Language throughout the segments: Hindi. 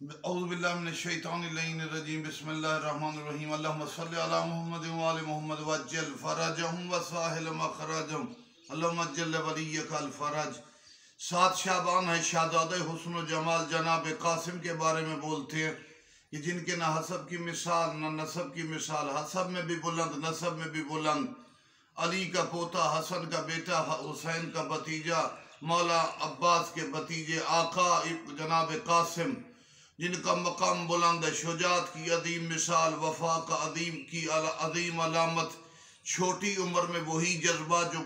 औज़ुबिल्लाहिमिनश्शैतानिर्रजीम बिस्मिल्लाहिर्रहमानिर्रहीम अल्लाहुम्मा सल्लि अला मुहम्मद व आलि मुहम्मद वज्जल फरजहुम व साहिल मखरजहुम अल्लाहुम्मा अज्जल वलिय्यकल फरज। 7 शाबान है, शादाद हुस्न व जमाल जनाब कासिम के बारे में बोलते हैं कि जिनके न हसब की मिसाल न नसब की मिसाल, हसब में भी बुलंद नसब में भी बुलंद। अली का पोता, हसन का बेटा, हुसैन का भतीजा, मौला अब्बास के भतीजे आका जनाब कासिम, जिनका मकाम बुलंद है। शुजात की अदीम मिसाल, वफा का अदीम अलामत। छोटी उम्र में वही जज्बा जो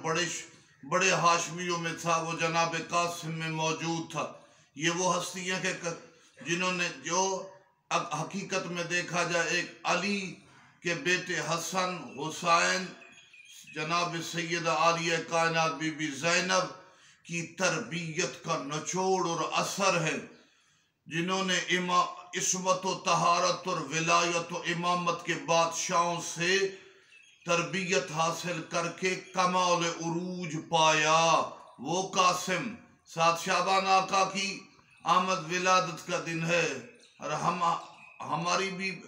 बड़े हाशमियों में था, वो जनाब कासिम में मौजूद था। ये वो हस्तियाँ के जिन्होंने जो हकीकत में देखा जाए एक अली के बेटे हसन, हुसैन, जनाब सैयदा आलिया कायनात बीबी ज़ैनब की तरबियत का निचोड़ और असर है, जिन्होंने इस्मत व तहारत और विलायत व इमामत के बादशाहों से तरबियत हासिल करके कमाल उरूज पाया। वो कासिम 7 शाबान आका की आमद विलादत का दिन है और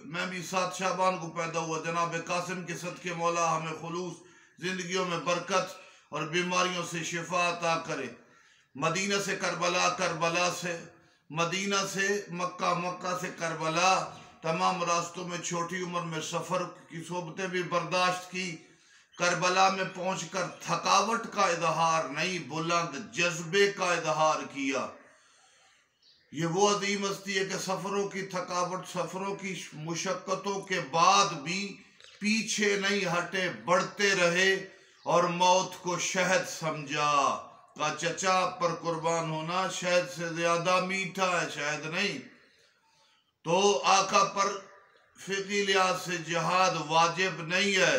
मैं भी 7 शाबान को पैदा हुआ। जनाब कासिम के सदके मौला हमें खुलूस जिंदगियों में बरकत और बीमारियों से शिफा अता करे। मदीना से करबला, करबला से मदीना से मक्का, मक्का से करबला, तमाम रास्तों में छोटी उम्र में सफ़र की सोबतें भी बर्दाश्त की। करबला में पहुंचकर थकावट का इजहार नहीं, बुलंद जज्बे का इजहार किया। ये वो अजीम हस्ती है कि सफ़रों की थकावट, सफ़रों की मुशक्क़तों के बाद भी पीछे नहीं हटे, बढ़ते रहे और मौत को शहद समझा। का चचा पर कुर्बान होना शहद से ज्यादा मीठा है, शहद नहीं। तो आका पर फिक़ी लिहाज से जिहाद वाजिब नहीं है।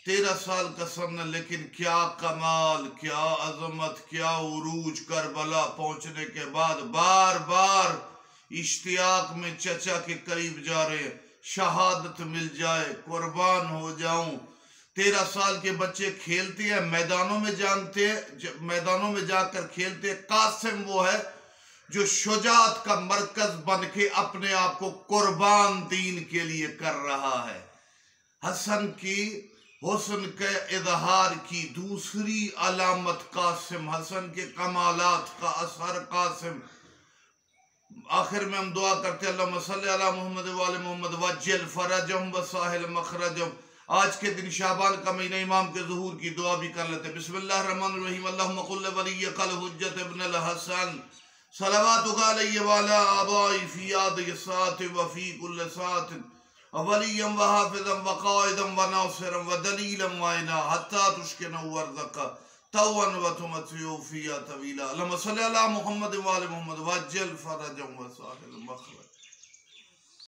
13 साल का सन, लेकिन क्या कमाल, क्या अजमत, क्या उरूज। करबला पहुंचने के बाद बार बार इश्तियाक में चचा के करीब जा रहे, शहादत मिल जाए, कुर्बान हो जाऊं। 13 साल के बच्चे खेलते हैं मैदानों में, मैदानों में जाकर खेलते हैं। कासिम वो है जो शुजात का मरकज बन के अपने आप को कुर्बान दीन के लिए कर रहा है। हसन की हुस्न के इजहार की दूसरी अलामत कासिम, हसन के कमालात का असर कासिम। आखिर में हम दुआ करते हैं अल्लाहुम्मा सल्लि अला मुहम्मद व आलि मुहम्मद वज्जल फरजहुम व साहिल मखरजहुम। आज के दिन शाबान का महीना, इमाम के ज़ुहूर की दुआ भी कर लेते हैं। बिस्मिल्लाहिर्रहमानिर्रहीम अल्लाहुम्मा कुल्ल वलिय्यकल हुज्जत इब्नुल हसन सलवातुका अलैहि व अला आबाई फी यादिहि सात व फी कुल्ल सात वलिय्यम व हाफिज़म व काइदम व नासिरम व दलीलम व इना हत्ता तुश्किनु वर्ज़का तवन व तुमतियु फिया तवीला। अल्लाहुम्मा सल्लि अला मुहम्मद व आलि मुहम्मद वज्जल फरजहुम व साहिल मखरज।